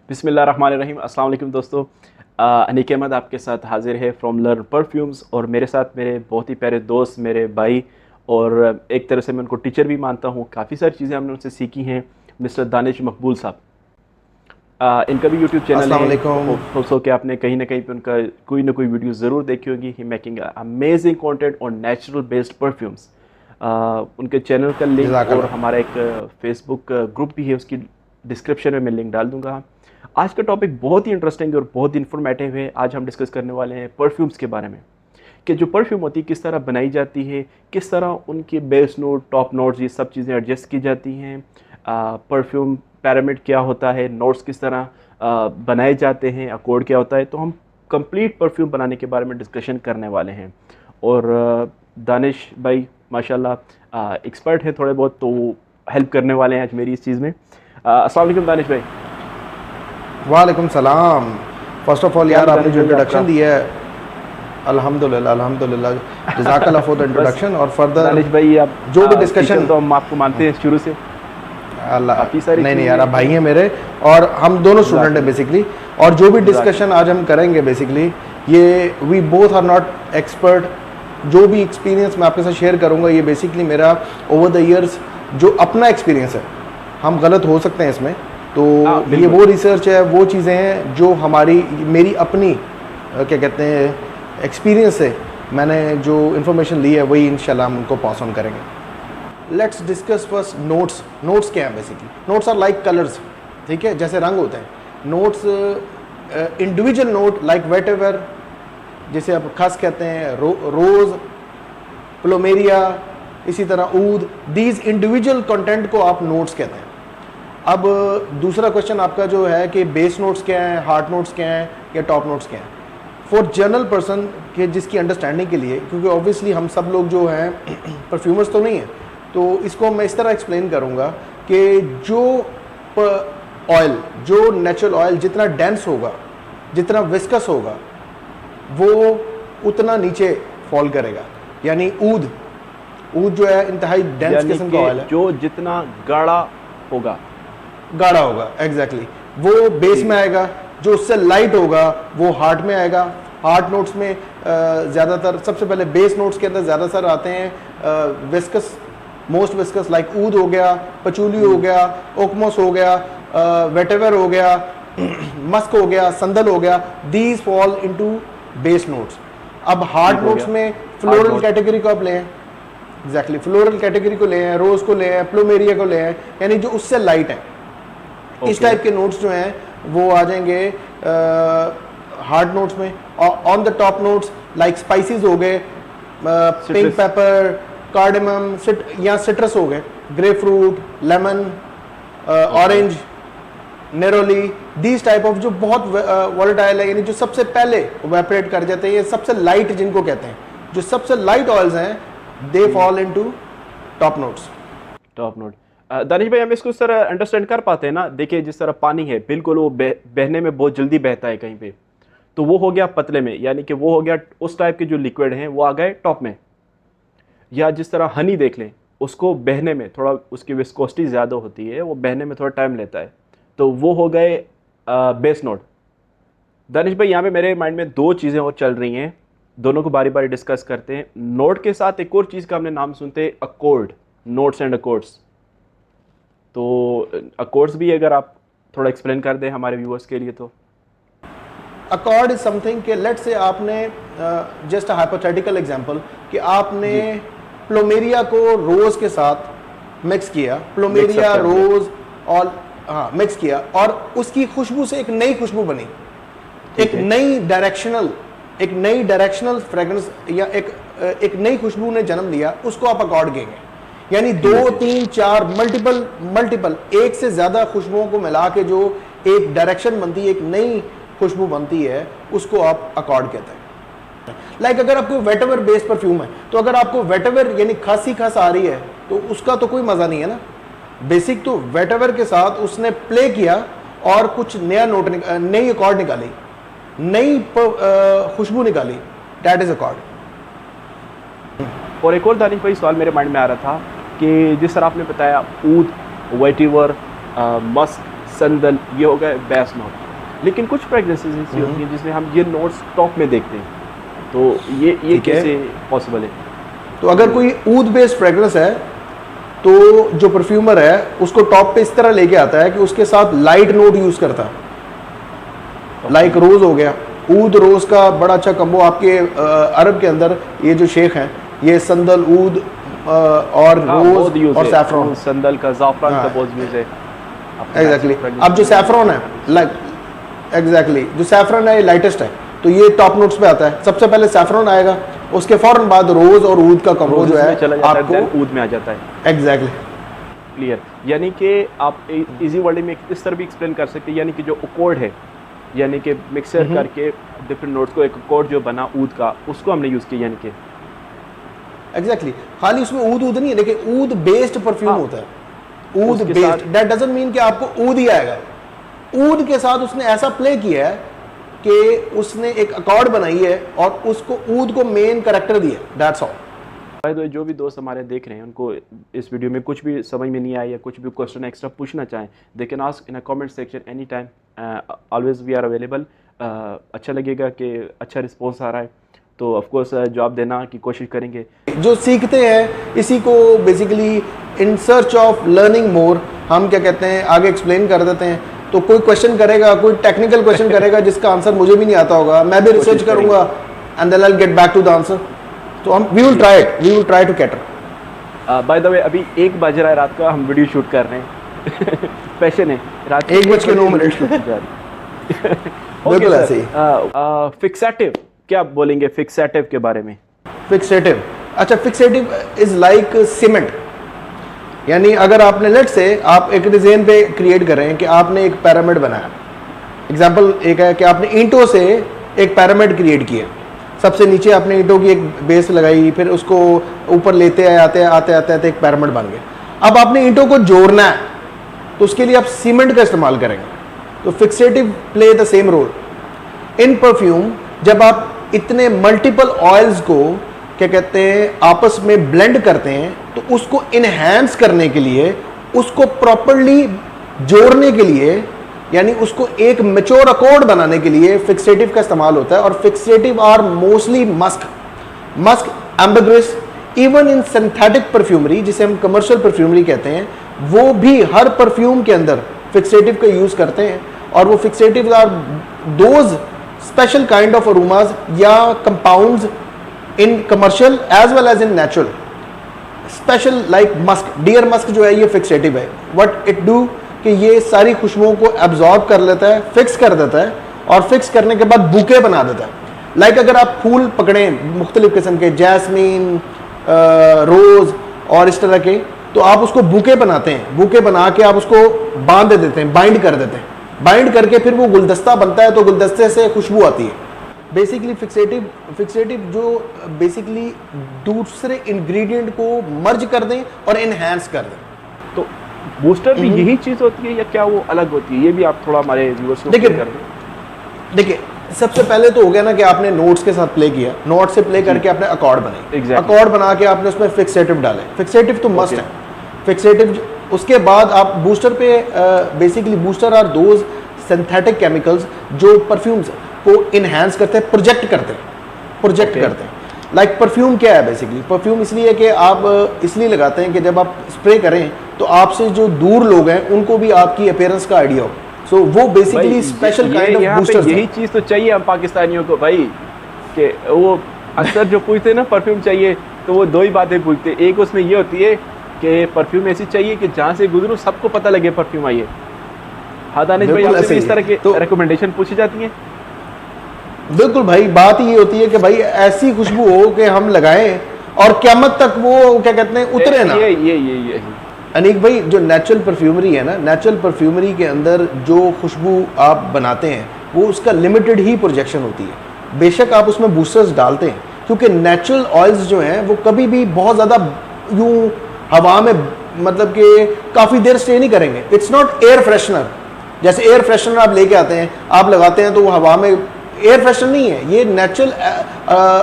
बिस्मिल्लाहिर्रहमानिर्रहीम। अस्सलाम वालेकुम दोस्तों। अनीक अहमद आपके साथ हाजिर है फ्रॉम लर्न परफ्यूम्स। और मेरे साथ मेरे बहुत ही प्यारे दोस्त, मेरे भाई, और एक तरह से मैं उनको टीचर भी मानता हूँ। काफ़ी सारी चीज़ें हमने उनसे सीखी हैं, मिस्टर दानिश मकबूल साहब। इनका भी यूट्यूब चैनल अस्सलाम है। वालेकुम। हो के आपने कहीं ना कहीं पे उनका कोई ना कोई वीडियो ज़रूर देखी होगी। He making amazing content on natural based perfumes. उनके चैनल का लिंक और जज़ाकल्लाह। हमारा एक फेसबुक ग्रुप भी है, उसकी डिस्क्रिप्शन में मैं लिंक डाल दूंगा। आज का टॉपिक बहुत ही इंटरेस्टिंग और बहुत इन्फॉर्मेटिव है। आज हम डिस्कस करने वाले हैं परफ्यूम्स के बारे में, कि जो परफ्यूम होती है किस तरह बनाई जाती है, किस तरह उनके बेस नोट, टॉप नोट्स, ये सब चीज़ें एडजस्ट की जाती हैं। परफ्यूम पिरामिड क्या होता है, नोट्स किस तरह बनाए जाते हैं, अकॉर्ड क्या होता है। तो हम कंप्लीट परफ्यूम बनाने के बारे में डिस्कशन करने वाले हैं। और दानिश भाई माशाल्लाह एक्सपर्ट है थोड़े बहुत, तो हेल्प करने वाले हैं आज मेरी इस चीज़ में। अस्सलाम वालेकुम दानिश भाई। वालेकुम सलाम। फर्स्ट ऑफ ऑल क्या यार, हाल आपने दानिश जो भाई आपका? इंट्रोडक्शन दिया है, अल्हम्दुलिल्लाह अल्हम्दुलिल्लाह, जज़ाकल्लाह फॉर द बस इंट्रोडक्शन। और फर्दर दानिश भाई, आप जो भी टीचर डिस्कशन, तो हम आपको मानते हैं शुरू से। अल्लाह, काफ़ी सारी नहीं नहीं यार, आप चीज़ें भाई हैं। हैं मेरे, और हम दोनों स्टूडेंट हैं जज़ाकल्लाह। बेसिकली। और जो भी डिस्कशन जज़ाकल्लाह। आज हम करेंगे बेसिकली, ये we both are not expert. जो भी एक्सपीरियंस मैं आपके साथ शेयर करूंगा, ये बेसिकली मेरा ओवर द ईयर्स जो अपना एक्सपीरियंस है। हम गलत हो सकते हैं इसमें, तो हाँ ये बिल्कुल। वो रिसर्च है, वो चीज़ें हैं जो हमारी, मेरी अपनी क्या कहते हैं, एक्सपीरियंस से मैंने जो इन्फॉर्मेशन ली है, वही इंशाल्लाह हम उनको पास ऑन करेंगे। Let's discuss first notes. Notes क्या है basically? Notes are like colours, ठीक है, जैसे रंग होते हैं। Notes individual note like whatever, जिसे आप खस कहते हैं, रोज, प्लोमेरिया, इसी तरह ऊद, दीज इंडिविजुअल कंटेंट को आप नोट्स कहते हैं। अब दूसरा क्वेश्चन आपका जो है कि बेस नोट्स क्या हैं, हार्ट नोट्स क्या हैं, या टॉप नोट्स क्या हैं। फॉर जनरल पर्सन के जिसकी अंडरस्टैंडिंग के लिए, क्योंकि ऑब्वियसली हम सब लोग जो हैं परफ्यूमर्स तो नहीं हैं, तो इसको मैं इस तरह एक्सप्लेन करूँगा कि जो ऑयल, जो नेचुरल ऑयल जितना डेंस होगा, जितना विस्कस होगा, वो उतना नीचे फॉल करेगा। यानी ऊद, ऊद जो है इंतहाई डेंस यानी किस्म का कि ऑयल है, जो जितना गाढ़ा होगा। गाढ़ा होगा, एग्जैक्टली वो बेस में आएगा। जो उससे लाइट होगा वो हार्ट में आएगा। हार्ट नोट्स में ज़्यादातर, सबसे पहले बेस नोट्स के अंदर ज़्यादातर आते हैं विस्कस, मोस्ट विस्कस लाइक ऊद हो गया, पचूली हो गया, ओकमोस हो गया, वेटेवर हो गया, मस्क हो गया, संदल हो गया। These fall into base notes. अब हार्ट ठीक हो नोट्स गया। में हार्ड फ्लोरल नोट। कैटेगरी को आप लें, एग्जैक्टली फ्लोरल कैटेगरी को ले हैं, रोज को ले हैं, प्लूमेरिया को ले हैं, यानी जो उससे लाइट है। इस ओके। टाइप के नोट्स जो हैं वो आ जाएंगे हार्ड नोट्स में। On the top notes like spices हो गए, पिंक सिट्रस। पेपर, कार्डेमम, या सिट्रस हो गए, grep fruit, lemon, orange, neroli, these type of जो बहुत वॉलेटाइल है, यानी जो सबसे पहले वेपरेट कर जाते हैं, ये सबसे लाइट जिनको कहते हैं, जो सबसे लाइट ऑयल्स हैं, they fall into top notes. Top note. Danish भाई, हम इसको इस तरह अंडरस्टैंड कर पाते हैं ना। देखिए, जिस तरह पानी है, बिल्कुल वो बहने में बहुत जल्दी बहता है कहीं पे, तो वो हो गया पतले में, यानी कि वो हो गया उस टाइप के जो लिक्विड हैं वो आ गए टॉप में। या जिस तरह हनी देख लें, उसको बहने में थोड़ा, उसकी विस्कोसिटी ज़्यादा होती है, वो बहने में थोड़ा टाइम लेता है, तो वो हो गए बेस नोट। दानिश भाई, यहाँ पे मेरे माइंड में दो चीज़ें और चल रही हैं, दोनों को बारी बारी डिस्कस करते हैं। नोट के साथ एक और चीज़ का हमने नाम सुनते हैं, अकॉर्ड, नोट्स एंड अकॉर्ड्स। तो अकॉर्ड्स भी अगर आप थोड़ा एक्सप्लेन कर दें हमारे व्यूअर्स के लिए तो। अकॉर्ड इज समथिंग के, लेट से आपने जस्ट अ हाइपोथेटिकल एग्जांपल कि आपने जी। प्लोमेरिया को रोज के साथ मिक्स किया, मिक्सअप प्लोमेरिया कर दिया। रोज, और हाँ मिक्स किया, और उसकी खुशबू से एक नई खुशबू बनी, ठीक है। एक नई डायरेक्शनल फ्रेग्रेंस, या एक नई खुशबू ने जन्म लिया, उसको आप अकॉर्ड कहेंगे। यानी ठीक दो, है। तीन, चार, मल्टीपल एक से ज्यादा खुशबुओं को मिला के जो एक डायरेक्शन बनती है, एक नई खुशबू बनती है, उसको आप अकॉर्ड कहते हैं। लाइक अगर आपको वेटेवर बेस्ड परफ्यूम है, तो अगर आपको वेटेवर यानी खांसी खास आ रही है, तो उसका तो कोई मजा नहीं है ना। बेसिक तो वेटेवर के साथ उसने प्ले किया और कुछ नया नोट, नई अकॉर्ड निकाली, नई खुशबू निकाली, दैट इज अकॉर्ड। और एक और दानिश भाई सवाल मेरे माइंड में आ रहा था कि जिस तरह आपने बताया ऊद, वेटिवर, मस्क, संदल, ये हो गए बेस नोट। लेकिन कुछ फ्रेगरेंसेस ऐसी होती हैं जिसमें हम ये नोट्स टॉप में देखते हैं, तो ये ठीक है। कैसे पॉसिबल है? तो अगर कोई ऊद बेस्ड फ्रेग्रेंस है तो जो परफ्यूमर है उसको टॉप पे इस तरह लेके आता है कि उसके साथ लाइट नोट यूज करता है, लाइक रोज हो गया। ऊद रोज का बड़ा अच्छा कम्बो आपके अरब के अंदर ये जो शेख हैं ये संदल ऊद और रोज और सैफरॉन, संदल का, जाफरान का बहुत यूज है। एग्जैक्टली। अब जो सैफरॉन है लाइक एग्जैक्टली जो सैफरन है ये लाइटेस्ट है, तो ये टॉप नोट्स पे आता है। सबसे पहले सैफरन आएगा, उसके फौरन बाद रोज और ऊद का कम्बो जो है चला जाता आपको है, ऊद में आ जाता है। Exactly clear. यानी कि आप इजी वर्ड में इस तरह भी एक्सप्लेन कर सकते हैं, यानी कि जो अकॉर्ड है, यानी कि मिक्सर करके डिफरेंट नोट्स को एक अकॉर्ड जो बना ऊद का, उसको हमने यूज किया। यानी कि एग्जैक्टली खाली उसमें ऊद नहीं है, लेकिन ऊद बेस्ड परफ्यूम होता है, ऊद उसके बेस्ड। दैट डजंट मीन कि आपको ऊद ही आएगा। ऊद के साथ उसने ऐसा प्ले किया है कि उसने एक अकॉर्ड बनाई है और उसको ऊद को मेन कैरेक्टर दिया, दैट्स ऑल। भाई तो जो भी दोस्त हमारे देख रहे हैं उनको इस वीडियो में कुछ भी समझ में नहीं आया या कुछ भी क्वेश्चन एक्स्ट्रा पूछना चाहें, they can ask in a comment section any time, always we are available. अच्छा लगेगा कि अच्छा रिस्पॉन्स आ रहा है तो ऑफ कोर्स जवाब देना की कोशिश करेंगे। जो सीखते हैं इसी को basically in search of learning more हम क्या कहते हैं आगे एक्सप्लेन कर देते हैं। तो कोई क्वेश्चन करेगा, कोई टेक्निकल क्वेश्चन करेगा जिसका आंसर मुझे भी नहीं आता होगा, मैं भी रिसर्च करूंगा and then I will get back to the answer. तो हम we will try to cater. By the way अभी 1 बज रहा है रात का, हम वीडियो शूट कर रहे हैं। पैशन है रात के 1:09 शूट जा रही है। बिल्कुल ऐसे ही। फिक्सेटिव क्या बोलेंगे फिक्सेटिव के बारे में? फिक्सेटिव, अच्छा फिक्सेटिव इज लाइक सीमेंट। यानी अगर आपने लेट से आप एक डिजाइन पे क्रिएट कर रहे हैं कि आपने एक पिरामिड बनाया, एग्जांपल एक है कि आपने ईंटों से एक पिरामिड क्रिएट किया, सबसे नीचे आपने ईंटों की एक बेस लगाई, फिर उसको ऊपर लेते आते आते एक पिरामिड बन गया। अब आपने ईंटों को जोड़ना है तो उसके लिए आप सीमेंट का इस्तेमाल करेंगे। तो fixative play the same role in perfume. जब आप इतने मल्टीपल ऑयल्स को क्या कहते हैं आपस में ब्लेंड करते हैं तो उसको इनहेंस करने के लिए, उसको प्रॉपर्ली जोड़ने के लिए, यानी उसको एक मैच्योर अकॉर्ड बनाने के लिए फिक्सेटिव का इस्तेमाल होता है। और fixative are mostly musk, ambergris, even in synthetic perfumery जिसे हम कमर्शियल परफ्यूमरी कहते हैं, वो भी हर परफ्यूम के अंदर फिक्सेटिव का यूज करते हैं। और वो fixative are those special kind of aromas या compounds in commercial as well as in natural, special like musk, deer musk जो है ये फिक्सेटिव है। व्हाट इट डू कि ये सारी खुशबुओं को एब्जॉर्ब कर लेता है, फिक्स कर देता है, और फिक्स करने के बाद बुके बना देता है। लाइक अगर आप फूल पकड़ें मुख्तलिफ किस्म के, जैस्मीन, रोज और इस तरह के, तो आप उसको बुके बनाते हैं, बुके बना के आप उसको बांध देते हैं, बाइंड कर देते हैं, बाइंड करके फिर वो गुलदस्ता बनता है, तो गुलदस्ते से खुशबू आती है। बेसिकली फिक्सेटिव जो बेसिकली दूसरे इंग्रेडिएंट को मर्ज कर दें और इनहेंस कर दें। तो बूस्टर भी यही चीज होती है या क्या वो अलग होती है? ये भी आप थोड़ा हमारे व्यूअर्स को क्लियर कर दें। देखिए सबसे पहले तो हो गया ना कि आपने नोट्स के साथ प्ले किया, नोट से प्ले करके आपने अकॉर्ड बनाई, अकॉर्ड बना के आपने उसमें फिक्सेटिव डाले। फिक्सेटिव तो मस्ट है। फिक्सेटिव उसके बाद आप बूस्टर पे basically booster are those synthetic chemicals जो परफ्यूम्स को इनहेंस करते हैं, प्रोजेक्ट करते हैं। लाइक परफ्यूम क्या है बेसिकली? परफ्यूम इसलिए कि आप इसलिए लगाते हैं कि जब आप स्प्रे करें तो आपसे जो दूर लोग हैं उनको भी आपकी अपीयरेंस का आइडिया हो। सो वो basically special kind of boosters. यही चीज तो चाहिए हम पाकिस्तानियों को भाई, कि वो अक्सर जो पूछते हैं ना परफ्यूम चाहिए, तो वो 2 ही बातें पूछते हैं। एक उसमें ये होती है कि परफ्यूम ऐसी चाहिए कि जहाँ से गुजरो सबको पता लगे परफ्यूम आई है। हाँ दानिश भाई, आपसे इस तरह के रिकमेंडेशन पूछी जाती हैं? बिल्कुल भाई, बात ये होती है कि भाई ऐसी खुशबू हो कि हम लगाएं और क़यामत तक वो क्या कहते हैं उतरे ना। ये अनीक भाई, जो नेचुरल परफ्यूमरी है ना, नेचुरल परफ्यूमरी के अंदर जो खुशबू आप बनाते हैं वो उसका लिमिटेड ही प्रोजेक्शन होती है। बेशक आप उसमें बूस्टर्स डालते हैं, क्योंकि नेचुरल ऑयल्स जो हैं वो कभी भी बहुत ज़्यादा यूँ हवा में मतलब कि काफ़ी देर स्टे नहीं करेंगे। It's not air freshener. जैसे एयर फ्रेशनर आप लेके आते हैं, आप लगाते हैं तो वो हवा में, एयर फ्रेशनर नहीं है ये, नेचुरल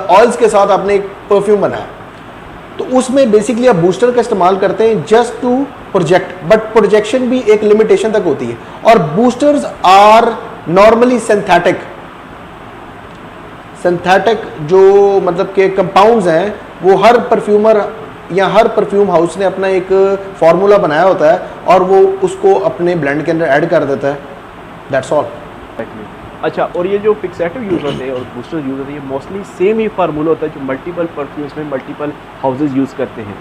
ऑयल्स के साथ आपने एक परफ्यूम बनाया, तो उसमें बेसिकली आप बूस्टर का इस्तेमाल करते हैं just to project, but projection भी एक लिमिटेशन तक होती है। और बूस्टर्स आर नॉर्मली सिंथेटिक जो मतलब के कंपाउंड्स हैं, वो हर परफ्यूमर या हर परफ्यूम हाउस ने अपना एक फार्मूला बनाया होता है और वो उसको अपने ब्लेंड के अंदर ऐड कर देता है, दैट्स ऑल। अच्छा, और ये जो फिक्सेटिव यूज़ होते हैं और बूस्टर्स यूज़ होते हैं, ये मोस्टली सेम ही फार्मूला होता है जो मल्टीपल परफ्यूम्स में मल्टीपल हाउसेज यूज़ करते हैं।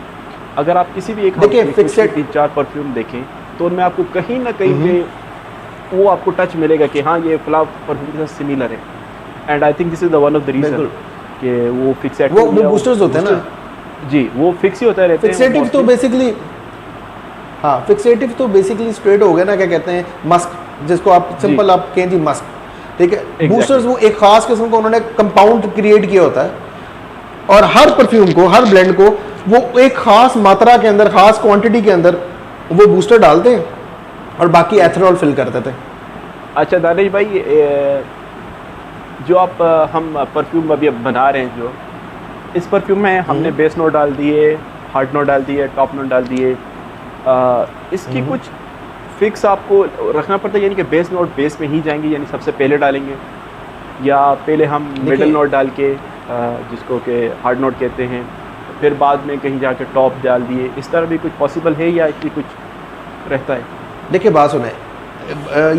अगर आप किसी भी एक देखिए, हाउस में fixed- 3-4 परफ्यूम देखें तो उनमें आपको कहीं ना कहीं पे वो आपको टच मिलेगा कि हाँ ये फला परफ्यूम के साथ सिमिलर है। And I think this is the one of the reason बिल्कुल। कि वो फिक्सेटिव वो बूस्टर्स होते हैं ना, जी, वो फिक्स ही होता रहते हैं फिक्सेटिव तो mostly। बेसिकली, हाँ फिक्सेटिव तो बेसिकली स्ट्रेट हो गया ना, क्या कहते हैं, मस्क, जिसको आप सिंपल आप कहें जी मस्क, ठीक है। Exactly। बूस्टर्स वो एक खास किस्म का उन्होंने कंपाउंड क्रिएट किया होता है और हर परफ्यूम को, हर ब्लेंड को वो एक खास मात्रा के अंदर, खास क्वांटिटी के अंदर वो बूस्टर डालते हैं और बाकी एथेनॉल फिल कर देते हैं। अच्छा दानिश भाई, जो आप हम परफ्यूम अभी अब बना रहे हैं, जो इस परफ्यूम में हमने बेस नोट डाल दिए, हार्ड नोट डाल दिए, टॉप नोट डाल दिए, इसकी कुछ फिक्स आपको रखना पड़ता है, यानी कि बेस नोट बेस में ही जाएंगे, यानी सबसे पहले डालेंगे, या पहले हम मिडल नोट डाल के जिसको कि हार्ड नोट कहते हैं, फिर बाद में कहीं जाके टॉप डाल दिए, इस तरह भी कुछ पॉसिबल है या इसकी कुछ रहता है? देखिए बात सुने,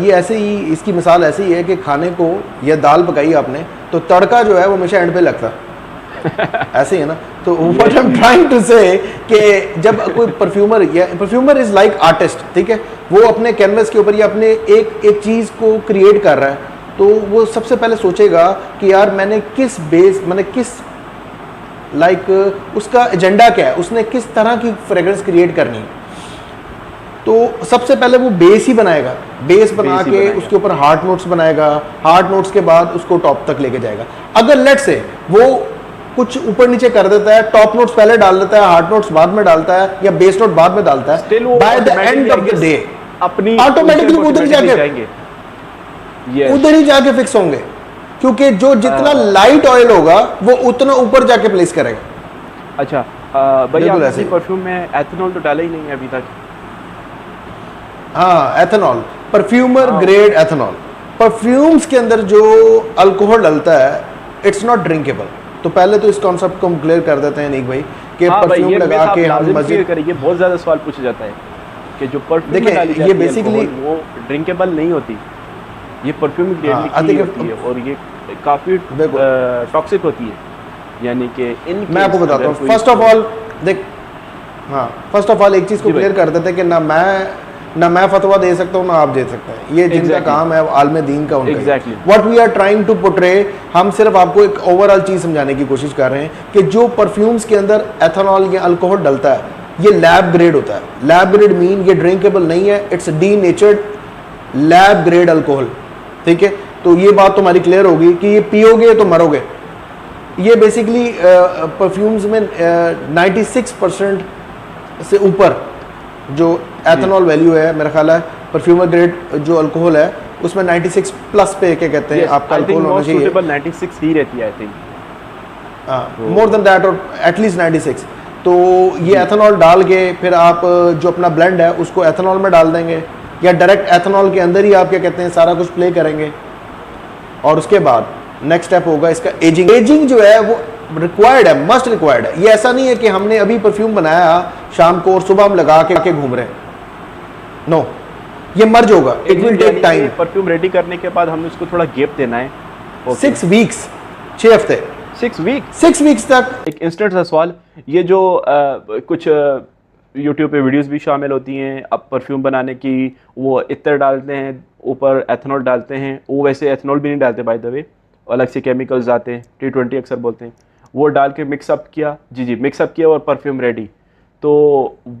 ये ऐसे ही, इसकी मिसाल ऐसी ही है कि खाने को या दाल पकाई आपने तो तड़का जो है वो हमेशा एंड पे लगता है ऐसे ही है ना। तो what I am trying to say कि जब कोई परफ्यूमर, या परफ्यूमर इज लाइक आर्टिस्ट, ठीक है, वो अपने कैनवस के ऊपर या अपने एक चीज़ को क्रिएट कर रहा है, तो वो सबसे पहले सोचेगा कि यार मैंने किस बेस, मैंने किस उसका एजेंडा क्या है, उसने किस तरह की फ्रेग्रेंस क्रिएट करनी है। तो सबसे पहले वो बेस ही बनाएगा, बेस बना के उसके ऊपर हार्ड नोट्स बनाएगा, हार्ड नोट्स के बाद उसको टॉप तक लेके जाएगा। अगर लेट से वो कुछ ऊपर नीचे कर देता है, टॉप नोट्स पहले डाल देता है, हार्ड नोट्स बाद में डालता है, या बेस नोट बाद में डालता है, by the end of the day अपनी ऑटोमेटिकली उधर ही जाके फिक्स होंगे, क्योंकि जो जितना लाइट ऑयल होगा वो उतना ऊपर जाके प्लेस करेगा। अच्छा भैया, आपने परफ्यूम में एथेनॉल तो डाला ही नहीं है अभी तक? हाँ, ethanol, perfumer grade ethanol. Perfumes के अंदर जो अल्कोहल डलता है इट्स नॉट ड्रिंकेबल। तो पहले तो इस कॉन्सेप्ट को हम क्लियर कर देते हैं नीक भाई कि परफ्यूम लगा के हम मस्जिद करेंगे, बहुत ज्यादा सवाल पूछा जाता है कि जो परफ्यूम में डाली जाती है ये बेसिकली वो ड्रिंकेबल नहीं होती, ये परफ्यूम ग्रेड की होती है और ये काफी टॉक्सिक होती है, यानी कि इन मैं आपको बताता हूँ। फर्स्ट ऑफ ऑल देख, हाँ फर्स्ट ऑफ ऑल एक चीज़ को क्लियर कर देते हैं कि ना मैं फतवा दे सकता हूँ ना आप दे सकते हैं, ये जिनका काम है आलम दीन का उनका। What we are trying to portray, हम सिर्फ आपको एक ओवरऑल चीज़ समझाने की कोशिश कर रहे हैं कि जो परफ्यूम्स के अंदर एथेनॉल या अल्कोहल डलता है ये लैब ग्रेड होता है। लैब ग्रेड मीन ये ड्रिंकेबल नहीं है, it's denatured lab grade alcohol, ठीक है। तो ये बात तुम्हारी क्लियर होगी कि ये पियोगे तो मरोगे। ये बेसिकली परफ्यूम्स में 96% से ऊपर जो एथेनॉल वैल्यू है, मेरा ख्याल है परफ्यूमर ग्रेड जो अल्कोहल है उसमें 96 प्लस पे क्या कहते हैं आपका अल्कोहल होना चाहिए। 96 ही रहती है I think, more than that और एटलीस्ट 96। तो ये एथेनॉल डाल के फिर आप जो अपना ब्लेंड है उसको एथेनॉल में डाल देंगे, या डायरेक्ट एथेनॉल के अंदर ही आप क्या कहते हैं सारा कुछ प्ले करेंगे। और उसके बाद नेक्स्ट स्टेप होगा इसका एजिंग। एजिंग जो है वो रिक्वायर्ड है, मस्ट रिक्वायर्ड है। ये ऐसा नहीं है कि हमने अभी परफ्यूम बनाया शाम को और सुबह हम लगा के घूम रहे हैं, नो, ये मर्ज होगा, it will take time. Perfume ready करने के बाद हमें उसको थोड़ा गैप देना है, 6 वीक्स, 6 हफ्ते, 6 वीक्स तक। एक इंस्टेंट सा सवाल, ये जो कुछ यूट्यूब पे वीडियोस भी शामिल होती हैं अब परफ्यूम बनाने की, वो इत्र डालते हैं ऊपर एथेनॉल डालते हैं, वो वैसे एथेनॉल भी नहीं डालते बाय द वे, अलग से केमिकल्स आते हैं, T20 अक्सर बोलते हैं, वो डाल के मिक्सअप किया, जी मिक्सअप किया और परफ्यूम रेडी। तो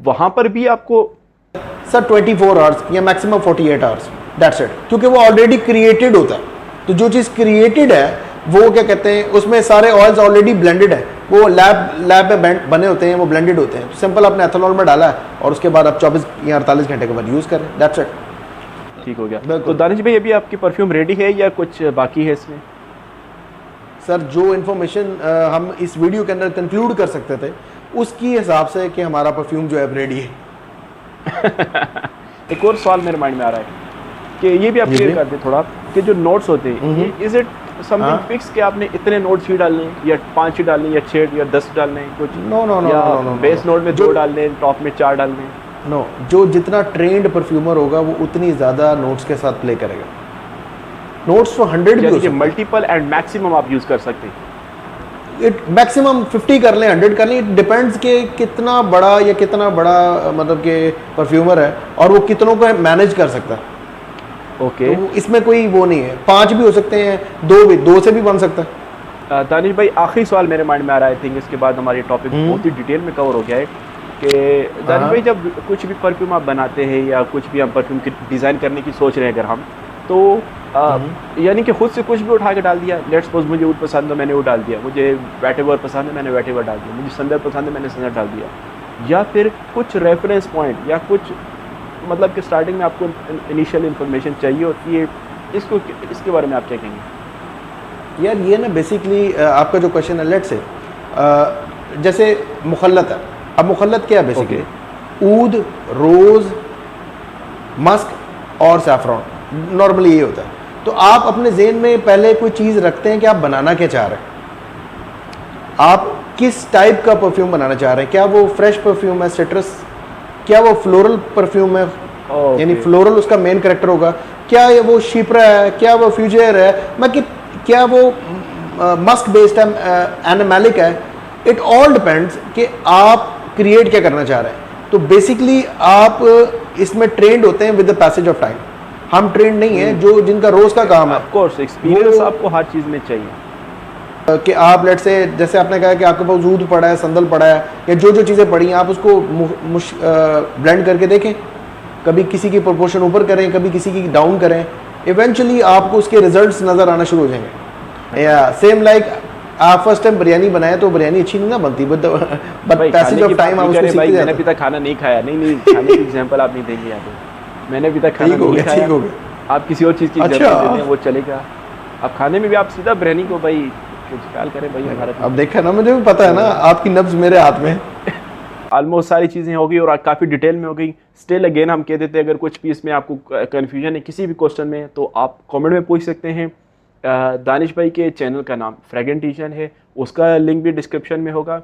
वहाँ पर भी आपको सर 24 आवर्स या मैक्सिमम 48 आवर्स, दैट्स इट, क्योंकि वो ऑलरेडी क्रिएटेड होता है। तो जो चीज़ क्रिएटेड है वो क्या कहते हैं उसमें सारे ऑयल्स ऑलरेडी ब्लेंडेड है, वो लैब में बने होते हैं, वो ब्लेंडेड होते हैं। सिंपल आपने एथेनॉल में डाला है और उसके बाद आप 24 या 48 घंटे के बाद यूज़ करें, दैट्स इट, ठीक हो गया। तो दानिश भाई अभी आपकी परफ्यूम रेडी है या कुछ बाकी है इसमें? सर जो इन्फॉर्मेशन हम इस वीडियो के अंदर कंक्लूड कर सकते थे उसकी हिसाब से कि हमारा परफ्यूम जो है रेडी है। एक और सवाल मेरे माइंड में आ रहा है कि ये भी आप क्लियर कर दें थोड़ा कि जो नोट्स होते हैं, इज इट समथिंग फिक्स कि आपने इतने नोट्स ही डालने हैं, या 5 ही डालने हैं, या 6 या 10 डालने हैं कुछ? नो नो नो या नो नो बेस नोट में 2 डालने हैं, टॉप में 4 डालने हैं? नो, जो जितना ट्रेंड परफ्यूमर होगा वो उतनी ज़्यादा नोट्स के साथ प्ले करेगा। नोट्स तो 100 भी हो सकते हैं, मल्टीपल एंड मैक्सिमम आप यूज कर सकते हैं। इट मैक्सिमम 50 कर लें, 100 कर लें, इट डिपेंड्स कि कितना बड़ा मतलब कि परफ्यूमर है और वो कितनों को मैनेज कर सकता है। ओके, तो इसमें कोई वो नहीं है, 5 भी हो सकते हैं, 2 से भी बन सकता है। दानिश भाई आखिरी सवाल मेरे माइंड में आ रहा है, आई थिंक इसके बाद हमारी टॉपिक बहुत ही डिटेल में कवर हो गया है कि दानिश भाई जब कुछ भी परफ्यूम आप बनाते हैं या कुछ भी हम परफ्यूम की डिज़ाइन करने की सोच रहे हैं अगर हम, तो यानी कि खुद से कुछ भी उठा के डाल दिया, लेट्स सपोज मुझे वुड पसंद है मैंने वो डाल दिया, मुझे वेटिवर पसंद है मैंने वेटिवर डाल दिया, मुझे संदर पसंद है मैंने संदर डाल दिया, या फिर कुछ रेफरेंस पॉइंट या कुछ मतलब कि स्टार्टिंग में आपको इनिशियल इन्फॉर्मेशन चाहिए होती है, इसके बारे में आप क्या कहेंगे? यार ये ना बेसिकली आपका जो क्वेश्चन है, लेट्स से जैसे मुखल्लत है। अब मुखल्लत क्या है बेसिकली? ऊद, रोज़, मस्क और सैफरॉन, नॉर्मली ये होता है। तो आप अपने जेहन में पहले कोई चीज़ रखते हैं कि आप बनाना क्या चाह रहे हैं, आप किस टाइप का परफ्यूम बनाना चाह रहे हैं। क्या वो फ्रेश परफ्यूम है, सिट्रस, क्या वो फ्लोरल परफ्यूम है, यानी फ्लोरल उसका मेन कैरेक्टर होगा, क्या ये वो शिप्रा है, क्या वो फ्यूजर है, क्या वो मस्क बेस्ड है, एनिमैलिक है। इट ऑल डिपेंड्स कि आप क्रिएट क्या करना चाह रहे हैं। तो बेसिकली आप इसमें ट्रेंड होते हैं with the passage of time. हम ट्रेंड नहीं है, जो जिनका रोज का काम है, ऑफ कोर्स एक्सपीरियंस आपको हर चीज़ में चाहिए। कि आप लेट से जैसे आपने कहा कि आपके पास ऊद पड़ा है, संदल पड़ा है, या जो जो चीज़ें पड़ी हैं आप उसको ब्लेंड करके देखें, कभी किसी की प्रोपोर्शन ऊपर करें, कभी किसी की डाउन करें, इवेंचुअली आपको उसके रिजल्ट्स नज़र आना शुरू हो जाएंगे। या सेम लाइक आप फर्स्ट टाइम बिरयानी बनाए तो बिरयानी अच्छी नहीं ना बनती, बट पैसेज ऑफ टाइम आप उसको सीखते जाते हैं। मैंने अभी तक खाना नहीं खाया, नहीं खाने की एग्जांपल आप नहीं देंगे यहाँ पे। मैंने अभी तक खाना नहीं खाया, ठीक हो गया। आप किसी और चीज़ की एग्जांपल देते हैं वो चलेगा। आप खाने में भी आप सीधा बिरयानी को भाई ख्याल करें भाई हमारा। अब देखा ना, मुझे भी पता है ना, आपकी नब्ज मेरे हाथ में। ऑलमोस्ट सारी चीज़ें हो गई और काफ़ी डिटेल में हो गई। स्टिल अगेन हम कह देते हैं अगर कुछ भी इसमें आपको कन्फ्यूजन है किसी भी क्वेश्चन में तो आप कमेंट में पूछ सकते हैं। दानिश भाई के चैनल का नाम फ्रेगेंटेशन है, उसका लिंक भी डिस्क्रिप्शन में होगा।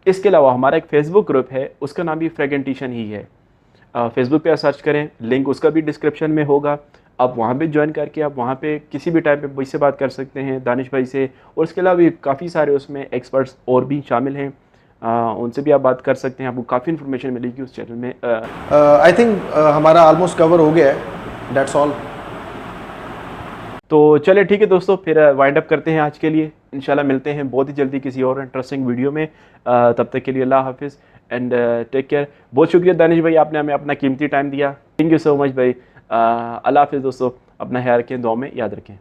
इसके अलावा हमारा एक फेसबुक ग्रुप है, उसका नाम भी फ्रेगेंटेशन ही है। फेसबुक पे सर्च करें, लिंक उसका भी डिस्क्रिप्शन में होगा। आप वहाँ पे ज्वाइन करके आप वहाँ पे किसी भी टाइम पे मुझसे बात कर सकते हैं, दानिश भाई से। और इसके अलावा भी काफ़ी सारे उसमें एक्सपर्ट्स और भी शामिल हैं, उनसे भी आप बात कर सकते हैं। आपको काफ़ी इन्फॉर्मेशन मिलेगी उस चैनल में। आई थिंक हमारा ऑलमोस्ट कवर हो गया है, दैट्स ऑल। तो चले ठीक है दोस्तों, फिर वाइंड अप करते हैं आज के लिए। इंशाल्लाह मिलते हैं बहुत ही जल्दी किसी और इंटरेस्टिंग वीडियो में। तब तक के लिए अल्लाह हाफिज़ एंड टेक केयर। बहुत शुक्रिया दानिश भाई, आपने हमें अपना कीमती टाइम दिया। थैंक यू सो मच भाई। अल्लाह हाफिज़ दोस्तों, अपना ख्याल रखें, दुआ में याद रखें।